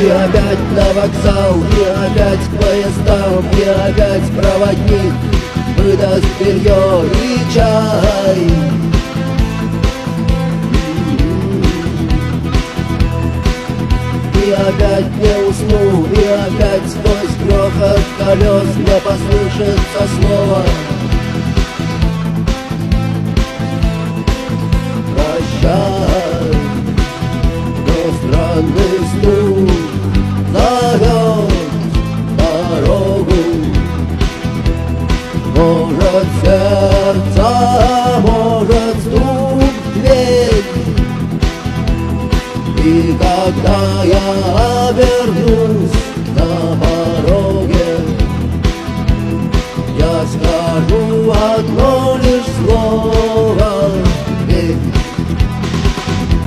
И опять на вокзал, и опять к поездам, и опять проводник выдаст белье и чай. И опять не усну, и опять сквозь грохот колес мне послышится снова: прощай. Но странный стук зовет дорогу. Может, сердце, может, стук в дверь. И когда я обернусь на пороге, я скажу одно: